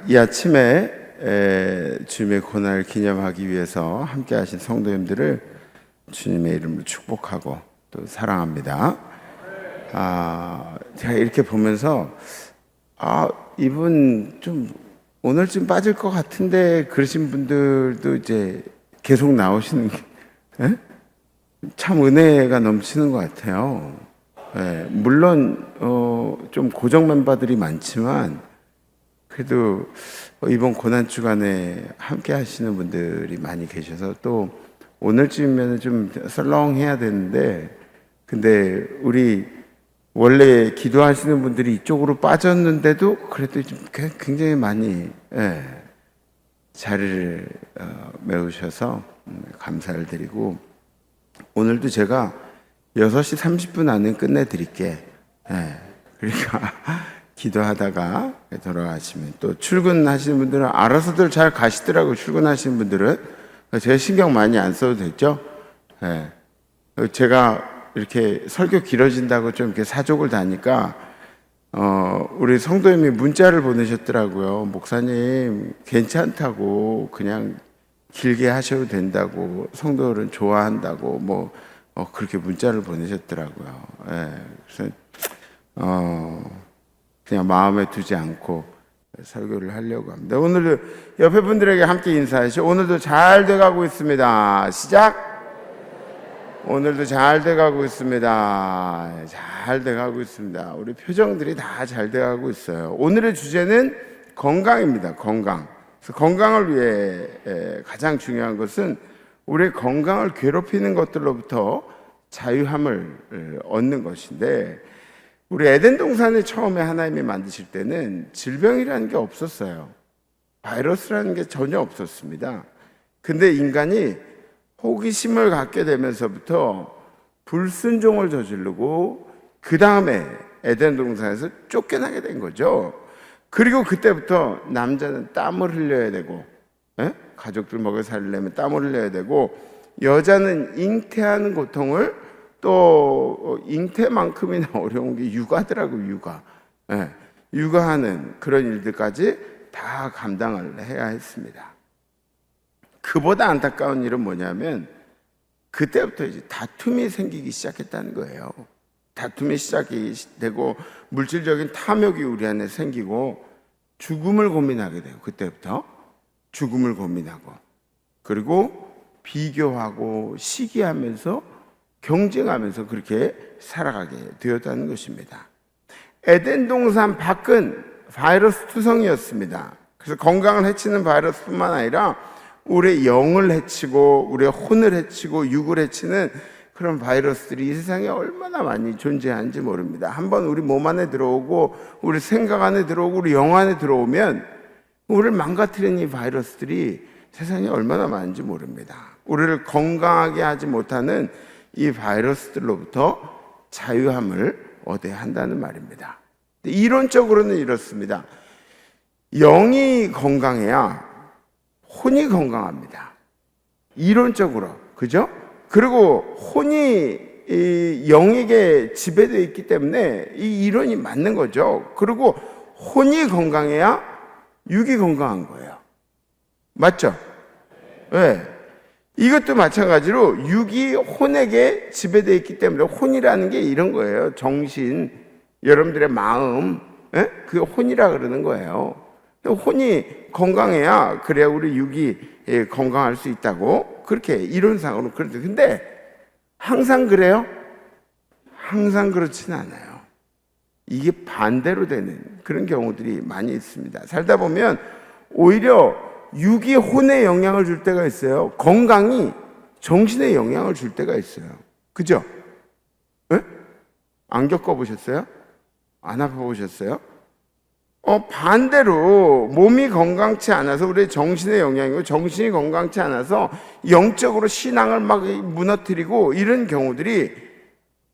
이 아침에 주님의 고난을 기념하기 위해서 함께 하신 성도님들을 주님의 이름으로 축복하고 또 사랑합니다. 제가 이렇게 보면서 이분 좀 오늘쯤 빠질 것 같은데 그러신 분들도 이제 계속 나오시는 게 참 은혜가 넘치는 것 같아요. 물론 좀 고정 멤버들이 많지만 그래도 이번 고난 주간에 함께 하시는 분들이 많이 계셔서 또 오늘쯤이면 좀 썰렁해야 되는데, 근데 우리 원래 기도하시는 분들이 이쪽으로 빠졌는데도 그래도 좀 굉장히 많이 자리를 메우셔서 감사를 드리고, 오늘도 제가 6시 30분 안에 끝내드릴게. 그러니까 기도하다가 돌아가시면, 또 출근하시는 분들은 알아서들 잘 가시더라고요. 출근하시는 분들은 제가 신경 많이 안 써도 됐죠. 제가 이렇게 설교 길어진다고 좀 이렇게 사족을 다니까 우리 성도님이 문자를 보내셨더라고요. 목사님 괜찮다고, 그냥 길게 하셔도 된다고, 성도들은 좋아한다고 뭐 그렇게 문자를 보내셨더라고요. 그래서 그냥 마음에 두지 않고 설교를 하려고 합니다. 오늘도 옆에 분들에게 함께 인사하시죠. 오늘도 잘 돼가고 있습니다. 시작. 오늘도 잘 돼가고 있습니다. 잘 돼가고 있습니다. 우리 표정들이 다 잘 돼가고 있어요. 오늘의 주제는 건강입니다. 건강. 그래서 건강을 위해 가장 중요한 것은 우리의 건강을 괴롭히는 것들로부터 자유함을 얻는 것인데, 우리 에덴 동산에 처음에 하나님이 만드실 때는 질병이라는 게 없었어요. 바이러스라는 게 전혀 없었습니다. 근데 인간이 호기심을 갖게 되면서부터 불순종을 저지르고 그 다음에 에덴 동산에서 쫓겨나게 된 거죠. 그리고 그때부터 남자는 땀을 흘려야 되고, 가족들 먹여 살리려면 땀을 흘려야 되고, 여자는 잉태하는 고통을, 또 잉태만큼이나 어려운 게 육아더라고요. 육아. 육아하는 그런 일들까지 다 감당을 해야 했습니다. 그보다 안타까운 일은 뭐냐면 그때부터 이제 다툼이 생기기 시작했다는 거예요. 다툼이 시작이 되고 물질적인 탐욕이 우리 안에 생기고 죽음을 고민하게 돼요. 그때부터 죽음을 고민하고, 그리고 비교하고 시기하면서 경쟁하면서 그렇게 살아가게 되었다는 것입니다. 에덴 동산 밖은 바이러스 투성이었습니다. 그래서 건강을 해치는 바이러스뿐만 아니라 우리의 영을 해치고 우리의 혼을 해치고 육을 해치는 그런 바이러스들이 이 세상에 얼마나 많이 존재하는지 모릅니다. 한번 우리 몸 안에 들어오고 우리 생각 안에 들어오고 우리 영 안에 들어오면 우리를 망가뜨리는 이 바이러스들이 세상에 얼마나 많은지 모릅니다. 우리를 건강하게 하지 못하는 이 바이러스들로부터 자유함을 얻어야 한다는 말입니다. 이론적으로는 이렇습니다. 영이 건강해야 혼이 건강합니다. 이론적으로. 그죠? 그리고 혼이 이 영에게 지배되어 있기 때문에 이 이론이 맞는 거죠. 그리고 혼이 건강해야 육이 건강한 거예요. 맞죠? 이것도 마찬가지로 육이 혼에게 지배되어 있기 때문에, 혼이라는 게 이런 거예요. 정신, 여러분들의 마음, 그게 혼이라 그러는 거예요. 혼이 건강해야, 그래야 우리 육이 건강할 수 있다고, 그렇게 이론상으로 그런데, 근데 항상 그래요? 항상 그렇지는 않아요. 이게 반대로 되는 그런 경우들이 많이 있습니다. 살다 보면 오히려 육이 혼에 영향을 줄 때가 있어요. 건강이 정신에 영향을 줄 때가 있어요. 그죠? 안 겪어보셨어요? 안 아파보셨어요? 반대로 몸이 건강치 않아서 우리 정신의 영향이고, 정신이 건강치 않아서 영적으로 신앙을 막 무너뜨리고, 이런 경우들이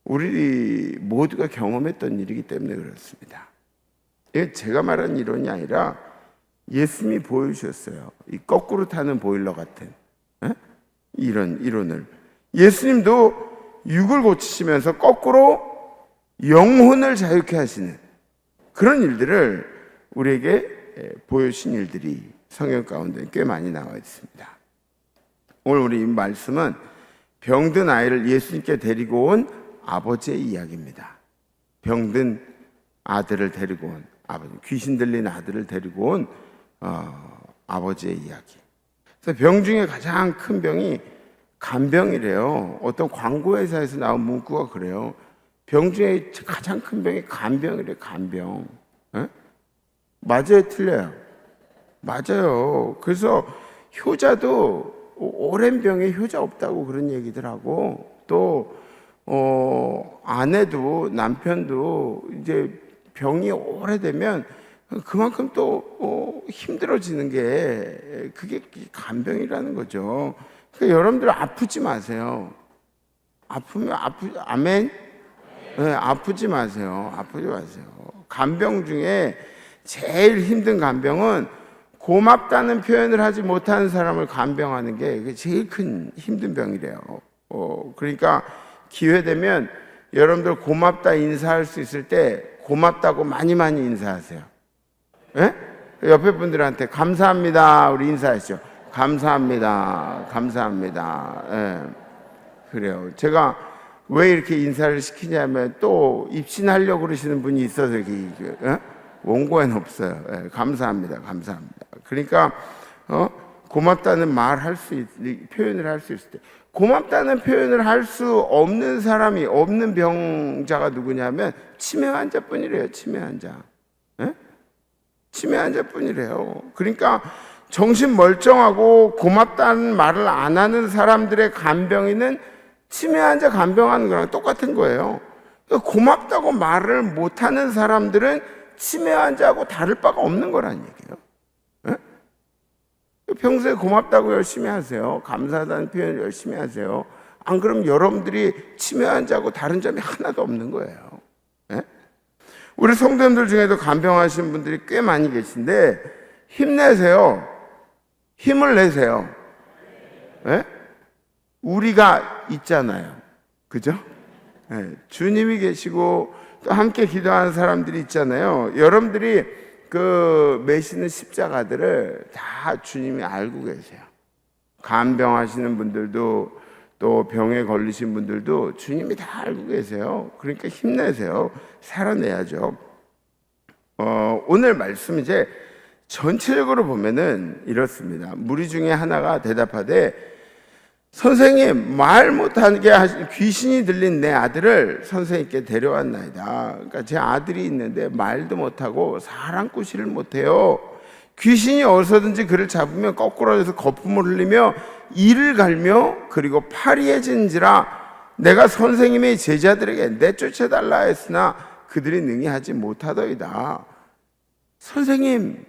우리 모두가 경험했던 일이기 때문에 그렇습니다. 이게 제가 말하는 이론이 아니라 예수님이 보여주셨어요. 이 거꾸로 타는 보일러 같은 이런 이론을. 예수님도 육을 고치시면서 거꾸로 영혼을 자유케 하시는 그런 일들을 우리에게 보여주신 일들이 성경 가운데 꽤 많이 나와 있습니다. 오늘 우리 말씀은 병든 아이를 예수님께 데리고 온 아버지의 이야기입니다. 병든 아들을 데리고 온 아버지, 귀신 들린 아들을 데리고 온 아버지의 이야기. 그래서 병 중에 가장 큰 병이 간병이래요. 어떤 광고회사에서 나온 문구가 그래요. 병 중에 가장 큰 병이 간병이래요. 간병. 에? 맞아요, 틀려요? 맞아요. 그래서 효자도 오랜 병에 효자 없다고 그런 얘기들 하고, 또 아내도 남편도 이제 병이 오래되면 그만큼 또 힘들어지는 게 그게 간병이라는 거죠. 그러니까 여러분들 아프지 마세요. 아프면 아멘. 네, 아프지 마세요. 아프지 마세요. 간병 중에 제일 힘든 간병은 고맙다는 표현을 하지 못하는 사람을 간병하는 게 제일 큰 힘든 병이래요. 그러니까 기회 되면 여러분들 고맙다 인사할 수 있을 때 고맙다고 많이 인사하세요. 예? 옆에 분들한테 감사합니다. 우리 인사하시죠. 감사합니다. 감사합니다. 예. 그래요. 제가 왜 이렇게 인사를 시키냐면 또 입신하려고 그러시는 분이 있어서 여기 원고에는 없어요. 예. 감사합니다. 감사합니다. 그러니까 고맙다는 표현을 할 수 있을 때, 고맙다는 표현을 할 수 없는 사람이, 없는 병자가 누구냐면 치매 환자뿐이래요. 치매 환자. 예? 치매 환자뿐이래요. 그러니까 정신 멀쩡하고 고맙다는 말을 안 하는 사람들의 간병인은 치매 환자 간병하는 거랑 똑같은 거예요. 그러니까 고맙다고 말을 못하는 사람들은 치매 환자하고 다를 바가 없는 거란 얘기예요. 예? 평소에 고맙다고 열심히 하세요. 감사하다는 표현 열심히 하세요. 안 그러면 여러분들이 치매 환자하고 다른 점이 하나도 없는 거예요. 예? 우리 성도님들 중에도 간병하신 분들이 꽤 많이 계신데 힘내세요. 힘을 내세요. 예? 우리가 있잖아요. 그죠? 예. 주님이 계시고 또 함께 기도하는 사람들이 있잖아요. 여러분들이 그 메시는 십자가들을 다 주님이 알고 계세요. 간병하시는 분들도 또 병에 걸리신 분들도 주님이 다 알고 계세요. 그러니까 힘내세요. 살아내야죠. 오늘 말씀 이제 전체적으로 보면은 이렇습니다. 무리 중에 하나가 대답하되 선생님, 말 못하게 하신 귀신이 들린 내 아들을 선생님께 데려왔나이다. 그러니까 제 아들이 있는데 말도 못하고 사랑꾸시를 못해요. 귀신이 어디서든지 그를 잡으면 거꾸로 해서 거품을 흘리며 이를 갈며 그리고 파리해진지라 내가 선생님의 제자들에게 내쫓아달라 했으나 그들이 능히 하지 못하더이다. 선생님,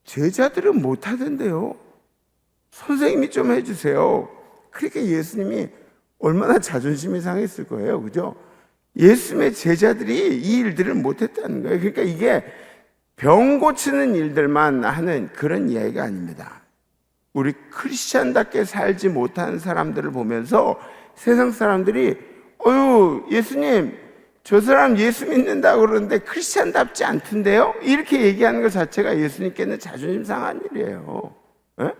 제자들은 못하던데요. 선생님이 좀 해주세요. 그러니까 예수님이 얼마나 자존심이 상했을 거예요. 그죠? 예수님의 제자들이 이 일들을 못했다는 거예요. 그러니까 이게 병 고치는 일들만 하는 그런 이야기가 아닙니다. 우리 크리스찬답게 살지 못하는 사람들을 보면서 세상 사람들이 예수님, 저 사람 예수 믿는다고 그러는데 크리스찬답지 않던데요? 이렇게 얘기하는 것 자체가 예수님께는 자존심 상한 일이에요. 에?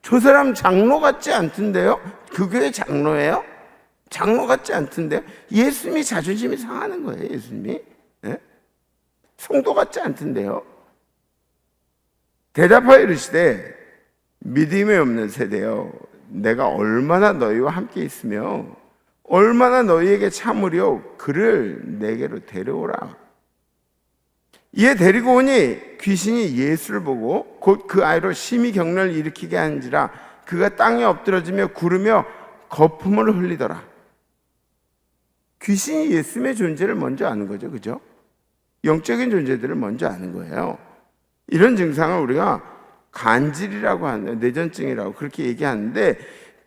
저 사람 장로 같지 않던데요? 그 교회 장로예요? 장로 같지 않던데요? 예수님이 자존심이 상하는 거예요. 예수님이. 에? 성도 같지 않던데요? 대답하여 이르시되 믿음이 없는 세대여, 내가 얼마나 너희와 함께 있으며 얼마나 너희에게 참으려 그를 내게로 데려오라. 이에 데리고 오니 귀신이 예수를 보고 곧 그 아이로 심히 경련을 일으키게 한지라 그가 땅에 엎드러지며 구르며 거품을 흘리더라. 귀신이 예수님의 존재를 먼저 아는 거죠. 그죠? 영적인 존재들을 먼저 아는 거예요. 이런 증상을 우리가 간질이라고 하는, 뇌전증이라고 그렇게 얘기하는데,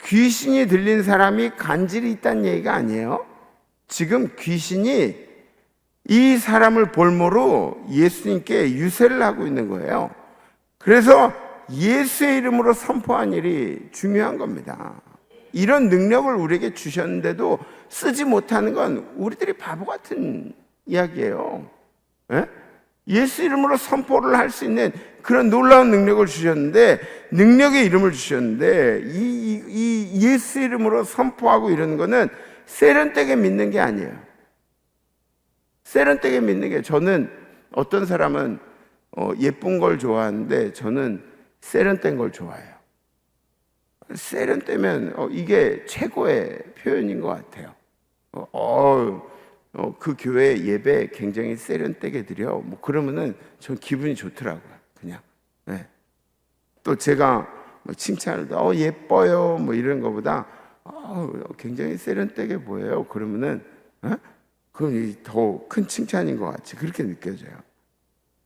귀신이 들린 사람이 간질이 있다는 얘기가 아니에요. 지금 귀신이 이 사람을 볼모로 예수님께 유세를 하고 있는 거예요. 그래서 예수의 이름으로 선포한 일이 중요한 겁니다. 이런 능력을 우리에게 주셨는데도 쓰지 못하는 건 우리들이 바보 같은 이야기예요. 에? 예수 이름으로 선포를 할 수 있는 그런 놀라운 능력을 주셨는데, 능력의 이름을 주셨는데, 이 예수 이름으로 선포하고 이러는 거는 세련되게 믿는 게 아니에요. 세련되게 믿는 게, 저는 어떤 사람은 예쁜 걸 좋아하는데 저는 세련된 걸 좋아해요. 세련되면 이게 최고의 표현인 것 같아요. 그 교회 예배 굉장히 세련되게 드려. 뭐 그러면은 전 기분이 좋더라고요. 그냥. 네. 또 제가 칭찬을 예뻐요 뭐 이런 거보다 굉장히 세련되게 보여요. 그러면은 그건 더 큰 칭찬인 것 같이 그렇게 느껴져요.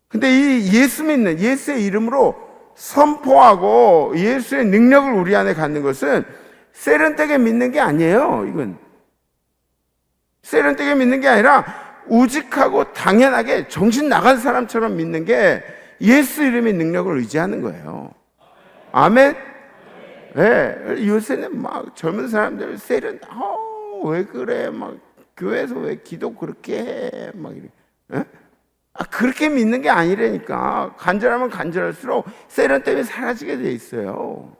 근데 이 예수 믿는, 예수의 이름으로 선포하고 예수의 능력을 우리 안에 갖는 것은 세련되게 믿는 게 아니에요. 이건 세련되게 믿는 게 아니라 우직하고 당연하게 정신 나간 사람처럼 믿는 게 예수 이름의 능력을 의지하는 거예요. 아멘? 네, 요새는 막 젊은 사람들 왜 그래? 막 교회에서 왜 기도 그렇게 해? 막 이래. 네? 그렇게 믿는 게 아니라니까. 간절하면 간절할수록 세련 때문에 사라지게 돼 있어요.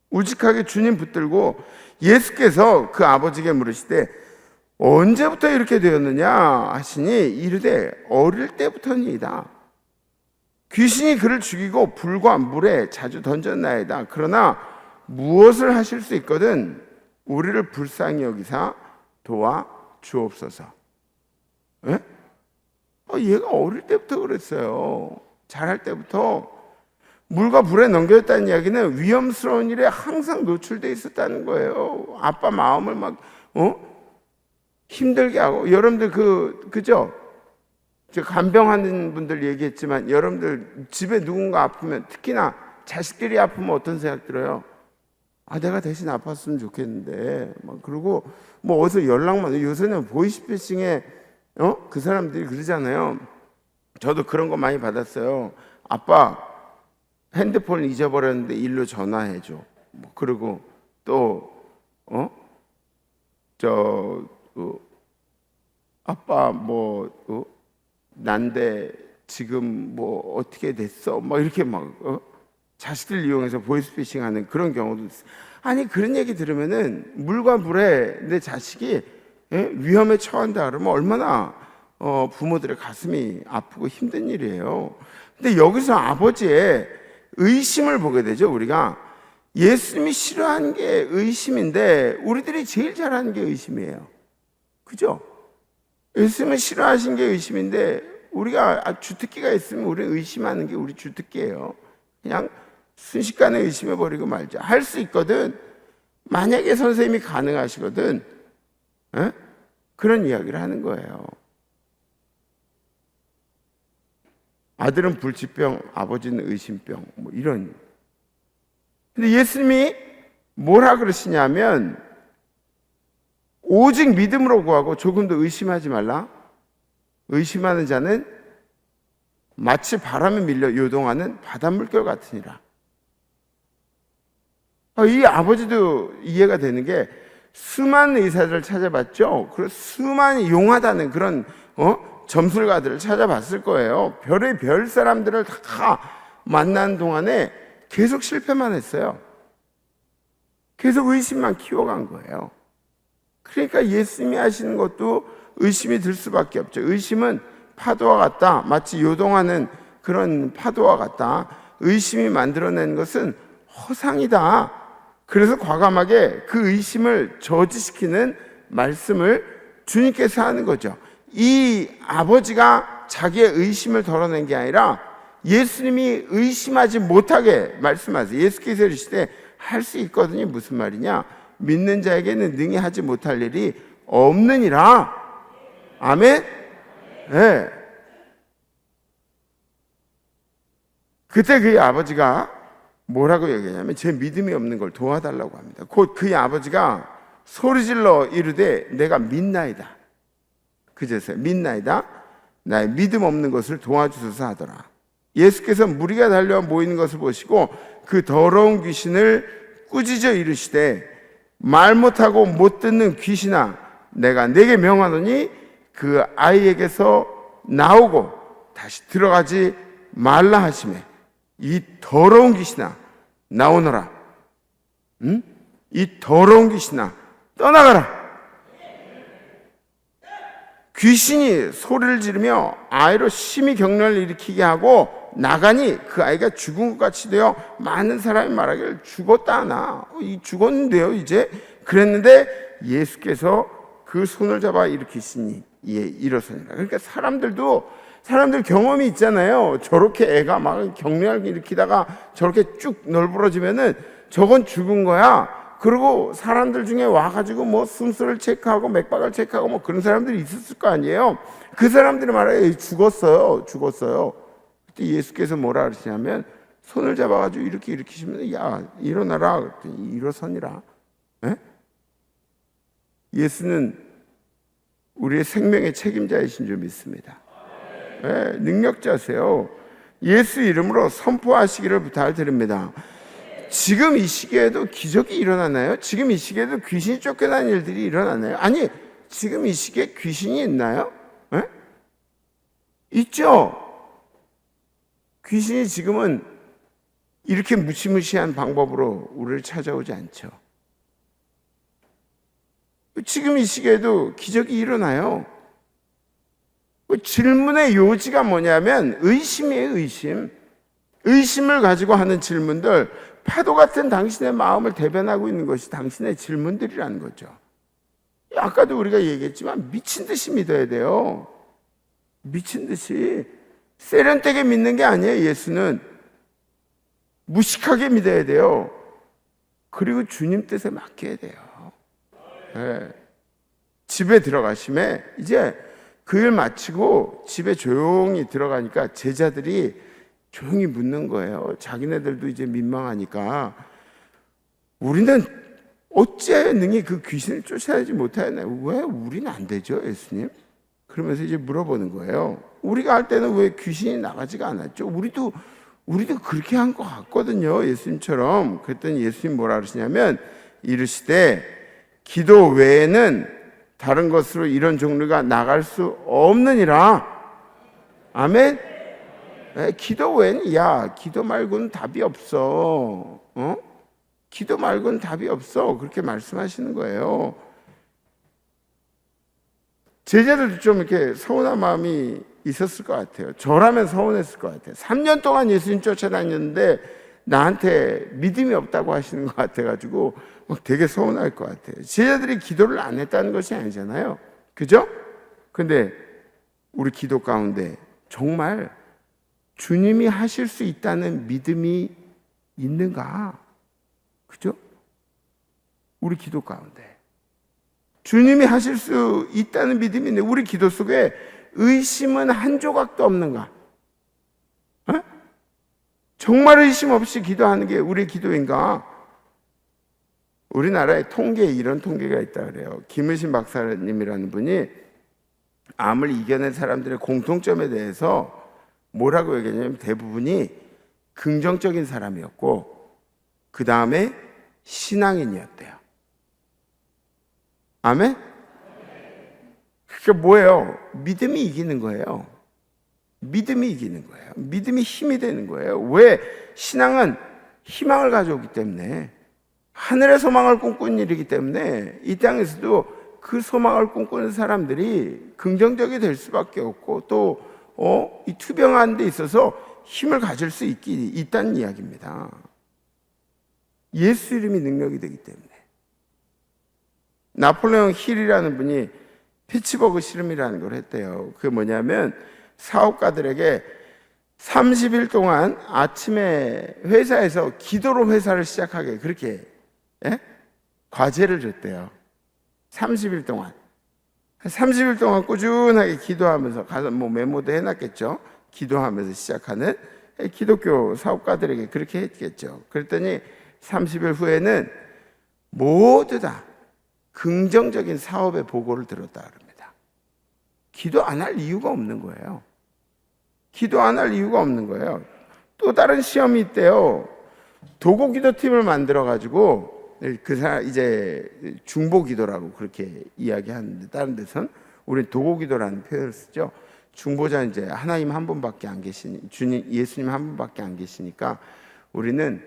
우직하게 주님 붙들고 예수께서 그 아버지에게 물으시되 언제부터 이렇게 되었느냐 하시니 이르되 어릴 때부터니이다. 귀신이 그를 죽이고 불과 물에 자주 던졌나이다. 그러나 무엇을 하실 수 있거든 우리를 불쌍히 여기사 도와 주옵소서. 예? 얘가 어릴 때부터 그랬어요. 자랄 때부터 물과 불에 넘겨졌다는 이야기는 위험스러운 일에 항상 노출되어 있었다는 거예요. 아빠 마음을 막 힘들게 하고. 여러분들 그죠? 제가 간병하는 분들 얘기했지만 여러분들 집에 누군가 아프면, 특히나 자식들이 아프면 어떤 생각 들어요? 내가 대신 아팠으면 좋겠는데. 막 그리고 뭐 어디서 연락만, 요새는 보이스피싱에 그 사람들이 그러잖아요. 저도 그런 거 많이 받았어요. 아빠 핸드폰 잊어버렸는데 일로 전화해줘. 뭐 그리고 또 아빠 난데 지금 뭐 어떻게 됐어? 막 이렇게 자식들 이용해서 보이스피싱하는 그런 경우도 있어요. 아니 그런 얘기 들으면은 물과 불에 내 자식이 위험에 처한다 그러면 얼마나 부모들의 가슴이 아프고 힘든 일이에요. 근데 여기서 아버지의 의심을 보게 되죠. 우리가 예수님이 싫어하는 게 의심인데 우리들이 제일 잘하는 게 의심이에요. 그죠? 예수님은 싫어하신 게 의심인데 우리가 주특기가 있으면 우리 의심하는 게 우리 주특기예요. 그냥 순식간에 의심해버리고 말자. 할 수 있거든. 만약에 선생님이 가능하시거든. 그런 이야기를 하는 거예요. 아들은 불치병, 아버지는 의심병, 뭐 이런. 근데 예수님이 뭐라 그러시냐면 오직 믿음으로 구하고 조금도 의심하지 말라. 의심하는 자는 마치 바람에 밀려 요동하는 바닷물결 같으니라. 이 아버지도 이해가 되는 게 수많은 의사들을 찾아봤죠. 그리고 수많은 용하다는 그런 점술가들을 찾아봤을 거예요. 별의 별 사람들을 다 만난 동안에 계속 실패만 했어요. 계속 의심만 키워간 거예요. 그러니까 예수님이 하시는 것도 의심이 들 수밖에 없죠. 의심은 파도와 같다. 마치 요동하는 그런 파도와 같다. 의심이 만들어낸 것은 허상이다. 그래서 과감하게 그 의심을 저지시키는 말씀을 주님께서 하는 거죠. 이 아버지가 자기의 의심을 덜어낸 게 아니라 예수님이 의심하지 못하게 말씀하세요. 예수께서 이르시되 할 수 있거든요. 무슨 말이냐? 믿는 자에게는 능히 하지 못할 일이 없느니라. 아멘? 네. 그때 그의 아버지가 뭐라고 얘기하냐면 제 믿음이 없는 걸 도와달라고 합니다. 곧 그의 아버지가 소리질러 이르되 내가 믿나이다. 그제서야 믿나이다. 나의 믿음 없는 것을 도와주소서 하더라. 예수께서 무리가 달려와 모이는 것을 보시고 그 더러운 귀신을 꾸짖어 이르시되 말 못하고 못 듣는 귀신아 내가 네게 명하노니 그 아이에게서 나오고 다시 들어가지 말라 하시매 이 더러운 귀신아 나오너라. 이 더러운 귀신아 떠나가라. 귀신이 소리를 지르며 아이로 심히 격려를 일으키게 하고 나가니 그 아이가 죽은 것 같이 되어 많은 사람이 말하기를 죽었다 하나. 죽었는데요 이제. 그랬는데 예수께서 그 손을 잡아 일으키시니 일어서니라. 그러니까 사람들 경험이 있잖아요. 저렇게 애가 막 격려를 일으키다가 저렇게 쭉 널브러지면은 저건 죽은 거야. 그리고 사람들 중에 와가지고 뭐 숨소리를 체크하고 맥박을 체크하고 뭐 그런 사람들이 있었을 거 아니에요. 그 사람들이 말해요. 죽었어요. 그때 예수께서 뭐라 그러시냐면 손을 잡아가지고 이렇게 일으키시면 야 일어나라. 그랬더니 일어서니라. 에? 예수는 우리의 생명의 책임자이신 줄 믿습니다. 네, 능력자세요. 예수 이름으로 선포하시기를 부탁을 드립니다. 지금 이 시기에도 기적이 일어나나요? 지금 이 시기에도 귀신이 쫓겨나는 일들이 일어나나요? 아니, 지금 이 시기에 귀신이 있나요? 네? 있죠. 귀신이 지금은 이렇게 무시무시한 방법으로 우리를 찾아오지 않죠. 지금 이 시기에도 기적이 일어나요. 질문의 요지가 뭐냐면 의심이에요. 의심을 가지고 하는 질문들, 파도 같은 당신의 마음을 대변하고 있는 것이 당신의 질문들이라는 거죠. 아까도 우리가 얘기했지만 미친 듯이 믿어야 돼요. 미친 듯이. 세련되게 믿는 게 아니에요. 예수는 무식하게 믿어야 돼요. 그리고 주님 뜻에 맡겨야 돼요. 네. 집에 들어가심에 이제 그 일 마치고 집에 조용히 들어가니까 제자들이 조용히 묻는 거예요. 자기네들도 이제 민망하니까 우리는 어째 능히 그 귀신을 쫓아내지 못하였나요? 왜 우리는 안 되죠, 예수님? 그러면서 이제 물어보는 거예요. 우리가 할 때는 왜 귀신이 나가지가 않았죠? 우리도 그렇게 한 것 같거든요, 예수님처럼. 그랬더니 예수님 뭐라 그러시냐면 이르시되 기도 외에는 다른 것으로 이런 종류가 나갈 수 없느니라. 아멘. 네, 기도 외에는 기도 말고는 답이 없어. 기도 말고는 답이 없어. 그렇게 말씀하시는 거예요. 제자들도 좀 이렇게 서운한 마음이 있었을 것 같아요. 저라면 서운했을 것 같아요. 3년 동안 예수님 쫓아다녔는데 나한테 믿음이 없다고 하시는 것 같아가지고 막 되게 서운할 것 같아요. 제자들이 기도를 안 했다는 것이 아니잖아요. 그죠? 근데 우리 기도 가운데 정말 주님이 하실 수 있다는 믿음이 있는가? 그죠? 우리 기도 가운데 주님이 하실 수 있다는 믿음이 있는데 우리 기도 속에 의심은 한 조각도 없는가? 정말 의심 없이 기도하는 게 우리 기도인가? 우리나라의 통계에 이런 통계가 있다 그래요. 김의신 박사님이라는 분이 암을 이겨낸 사람들의 공통점에 대해서 뭐라고 얘기했냐면 대부분이 긍정적인 사람이었고 그 다음에 신앙인이었대요. 아멘? 그게 뭐예요? 믿음이 이기는 거예요. 믿음이 이기는 거예요. 믿음이 힘이 되는 거예요. 왜? 신앙은 희망을 가져오기 때문에 하늘의 소망을 꿈꾸는 일이기 때문에 이 땅에서도 그 소망을 꿈꾸는 사람들이 긍정적이 될 수밖에 없고 또 이 투병한 데 있어서 힘을 가질 수 있다는 이야기입니다. 예수 이름이 능력이 되기 때문에. 나폴레옹 힐이라는 분이 피츠버그 실험이라는 걸 했대요. 그게 뭐냐면 사업가들에게 30일 동안 아침에 회사에서 기도로 회사를 시작하게 그렇게 과제를 줬대요. 30일 동안. 30일 동안 꾸준하게 기도하면서 가서 뭐 메모도 해놨겠죠. 기도하면서 시작하는 기독교 사업가들에게 그렇게 했겠죠. 그랬더니 30일 후에는 모두 다 긍정적인 사업의 보고를 들었다 그럽니다. 기도 안 할 이유가 없는 거예요. 기도 안 할 이유가 없는 거예요. 또 다른 시험이 있대요. 도고 기도팀을 만들어 가지고 이제 중보 기도라고 그렇게 이야기하는데 다른 데선 우리 도고 기도라는 표현을 쓰죠. 중보자는 이제 하나님 한 분밖에 안 계시니, 주님 예수님 한 분밖에 안 계시니까 우리는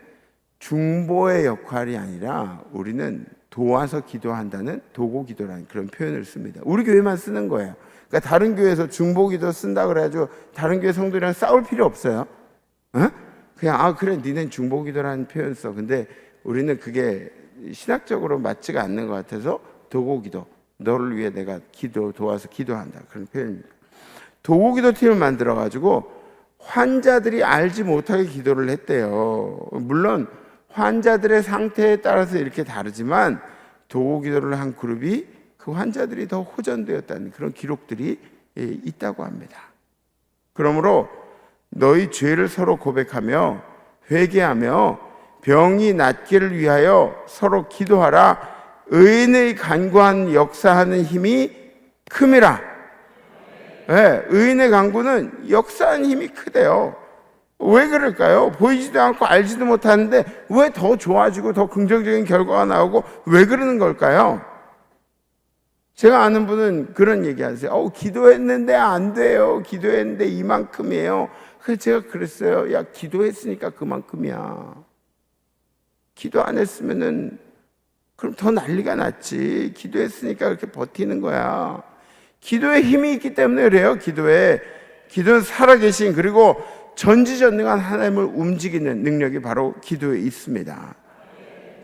중보의 역할이 아니라 우리는 도와서 기도한다는 도고 기도라는 그런 표현을 씁니다. 우리 교회만 쓰는 거예요. 그러니까 다른 교회에서 중보 기도 쓴다 그래가지고 다른 교회 성도들이랑 싸울 필요 없어요. 어? 그냥 그래 니는 중보 기도라는 표현 써. 근데 우리는 그게 신학적으로 맞지가 않는 것 같아서 도고 기도, 너를 위해 내가 도와서 기도한다 그런 표현입니다. 도고 기도 팀을 만들어 가지고 환자들이 알지 못하게 기도를 했대요. 물론 환자들의 상태에 따라서 이렇게 다르지만 도고 기도를 한 그룹이 그 환자들이 더 호전되었다는 그런 기록들이 있다고 합니다. 그러므로 너희 죄를 서로 고백하며 회개하며 병이 낫기를 위하여 서로 기도하라. 의인의 간구한 역사하는 힘이 큼이라. 네, 의인의 간구는 역사하는 힘이 크대요. 왜 그럴까요? 보이지도 않고 알지도 못하는데 왜 더 좋아지고 더 긍정적인 결과가 나오고 왜 그러는 걸까요? 제가 아는 분은 그런 얘기 하세요. 기도했는데 안 돼요. 기도했는데 이만큼이에요. 그래서 제가 그랬어요. 야, 기도했으니까 그만큼이야. 기도 안 했으면은 그럼 더 난리가 났지. 기도했으니까 그렇게 버티는 거야. 기도에 힘이 있기 때문에 그래요. 기도는 살아계신 그리고 전지전능한 하나님을 움직이는 능력이 바로 기도에 있습니다.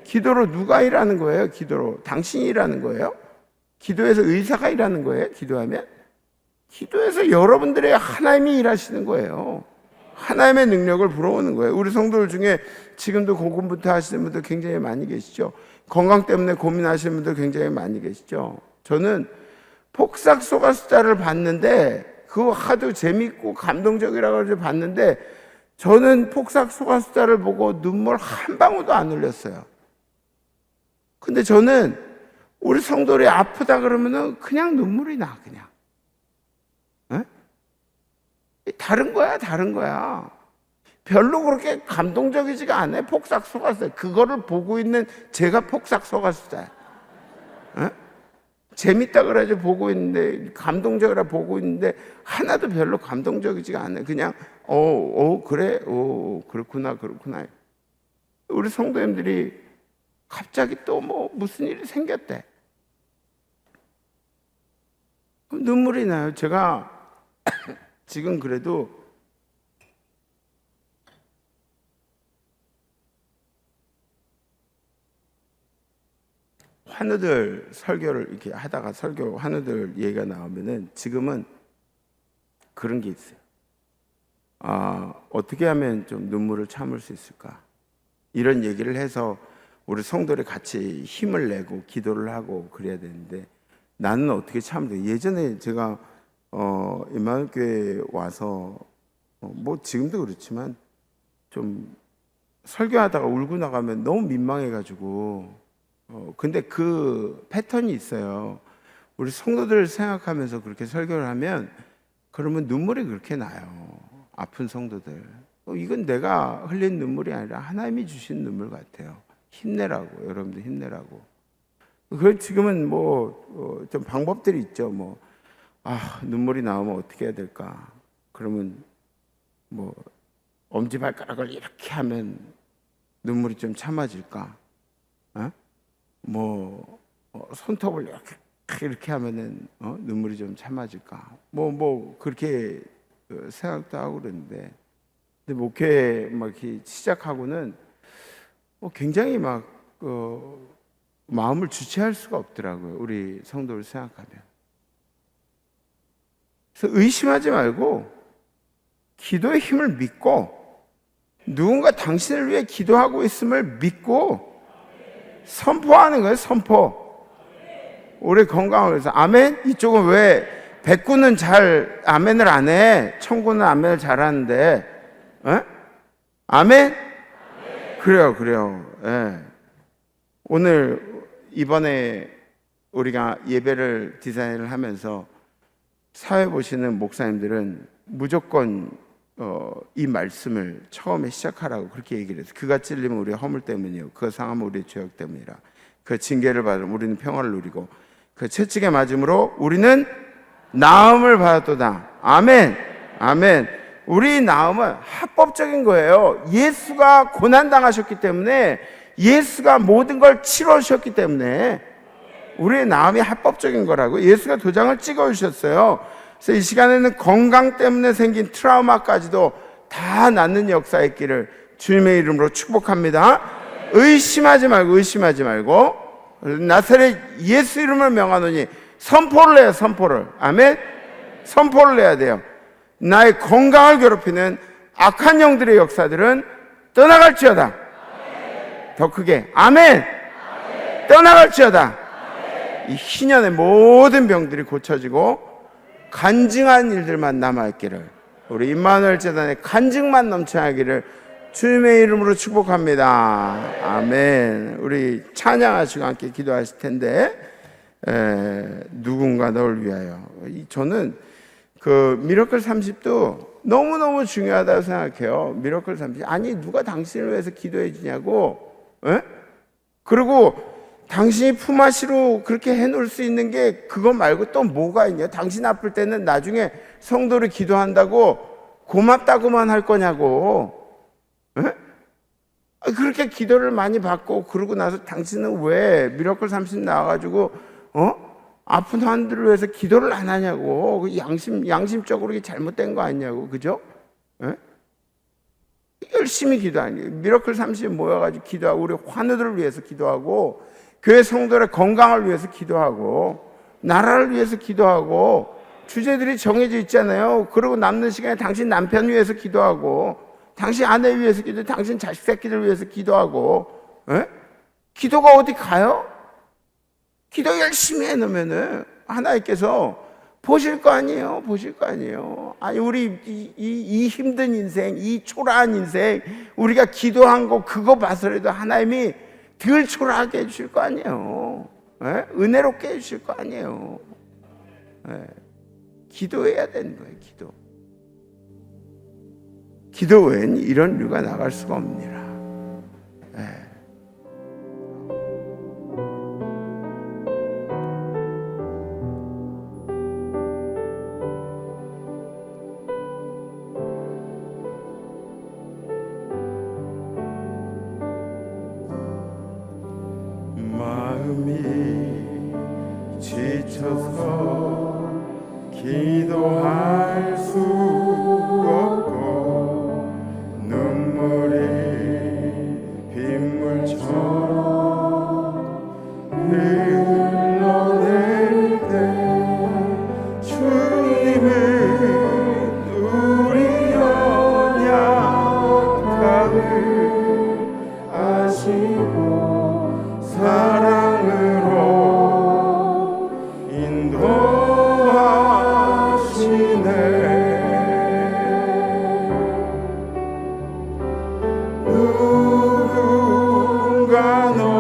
기도로 누가 일하는 거예요? 기도로 당신이 일하는 거예요? 기도에서 의사가 일하는 거예요? 기도하면? 기도에서 여러분들의 하나님이 일하시는 거예요. 하나님의 능력을 불어오는 거예요. 우리 성도들 중에 지금도 고군분투 하시는 분들 굉장히 많이 계시죠. 건강 때문에 고민하시는 분들 굉장히 많이 계시죠. 저는 폭삭 소가수다를 봤는데 그거 하도 재밌고 감동적이라고 해서 봤는데 저는 폭삭 소가수다를 보고 눈물 한 방울도 안 흘렸어요. 근데 저는 우리 성도들이 아프다 그러면은 그냥 눈물이 나, 그냥. 다른 거야. 별로 그렇게 감동적이지가 않아요. 폭삭 속았어요. 그거를 보고 있는 제가 폭삭 속았어요. 재밌다 그래가지고 보고 있는데, 감동적이라 보고 있는데, 하나도 별로 감동적이지가 않아요. 그냥, 그래? 그렇구나. 우리 성도님들이 갑자기 또 무슨 일이 생겼대. 눈물이 나요. 제가 지금 그래도 환우들 설교를 이렇게 하다가 환우들 얘기가 나오면은 지금은 그런 게 있어요. 어떻게 하면 좀 눈물을 참을 수 있을까? 이런 얘기를 해서 우리 성도들이 같이 힘을 내고 기도를 하고 그래야 되는데 나는 어떻게 참을 돼? 예전에 제가 임마누엘교회에 와서 지금도 그렇지만 좀 설교하다가 울고 나가면 너무 민망해가지고 근데 그 패턴이 있어요. 우리 성도들을 생각하면서 그렇게 설교를 하면 그러면 눈물이 그렇게 나요. 아픈 성도들. 이건 내가 흘린 눈물이 아니라 하나님이 주신 눈물 같아요. 힘내라고, 여러분들 힘내라고. 그 지금은 좀 방법들이 있죠. 눈물이 나오면 어떻게 해야 될까? 그러면 엄지발가락을 이렇게 하면 눈물이 좀 참아질까? 손톱을 이렇게 하면은 눈물이 좀 참아질까? 그렇게 생각도 하고 그러는데, 근데 목회 이렇게 시작하고는 굉장히 마음을 주체할 수가 없더라고요. 우리 성도를 생각하면. 그래서 의심하지 말고 기도의 힘을 믿고 누군가 당신을 위해 기도하고 있음을 믿고 선포하는 거예요. 선포. 우리 건강을 위해서. 아멘? 이쪽은 왜 백구는 잘 아멘을 안 해? 청구는 아멘을 잘하는데 아멘? 그래요. 예. 오늘 이번에 우리가 예배를 디자인을 하면서 사회 보시는 목사님들은 무조건 이 말씀을 처음에 시작하라고 그렇게 얘기를 해서 그가 찔리면 우리의 허물 때문이요 그가 상하면 우리의 죄악 때문이라. 그 징계를 받으면 우리는 평화를 누리고 그 채찍에 맞음으로 우리는 나음을 받았도다. 아멘. 아멘. 우리 나음은 합법적인 거예요. 예수가 고난당하셨기 때문에, 예수가 모든 걸 치러주셨기 때문에 우리의 나음이 합법적인 거라고. 예수가 도장을 찍어주셨어요. 그래서 이 시간에는 건강 때문에 생긴 트라우마까지도 다 낫는 역사의 있기를 주님의 이름으로 축복합니다. 의심하지 말고 나사렛 예수 이름을 명하노니 선포를 해요. 선포를. 아멘. 선포를 해야 돼요. 나의 건강을 괴롭히는 악한 영들의 역사들은 떠나갈지어다. 더 크게 아멘. 떠나갈지어다. 이 희년의 모든 병들이 고쳐지고 간증한 일들만 남아있기를, 우리 임마누엘 재단의 간증만 넘쳐나기를 주님의 이름으로 축복합니다. 아멘. 우리 찬양하시고 함께 기도하실 텐데, 누군가 너를 위하여. 저는 그 미러클 30도 너무너무 중요하다고 생각해요. 미러클 30. 아니, 누가 당신을 위해서 기도해 주냐고. 그리고 당신이 품앗이로 그렇게 해놓을 수 있는 게 그거 말고 또 뭐가 있냐. 당신 아플 때는 나중에 성도를 기도한다고 고맙다고만 할 거냐고. 그렇게 기도를 많이 받고 그러고 나서 당신은 왜 미러클 30 나와가지고 아픈 환들을 위해서 기도를 안 하냐고. 양심적으로 이게 잘못된 거 아니냐고. 그죠? 열심히 기도하니 미러클 30 모여가지고 기도하고, 우리 환우들을 위해서 기도하고, 교회 성도들의 건강을 위해서 기도하고, 나라를 위해서 기도하고, 주제들이 정해져 있잖아요. 그리고 남는 시간에 당신 남편 위해서 기도하고, 당신 아내 위해서 기도하고, 당신 자식 새끼들 위해서 기도하고. 기도가 어디 가요? 기도 열심히 해놓으면은 하나님께서 보실 거 아니에요. 보실 거 아니에요. 아니, 우리 이 힘든 인생, 이 초라한 인생, 우리가 기도한 거 그거 봐서라도 하나님이 덜 초라하게 해주실 거 아니에요. 은혜롭게 해주실 거 아니에요. 기도해야 되는 거예요. 기도 외엔 이런 류가 나갈 수가 없느니라. 마음이 지쳐서 기도할 수 없고 눈물이 빗물처럼 흘러내릴 때 주님은 우리 연약함을 아시고 사랑으로 인도하시네. 누군가 너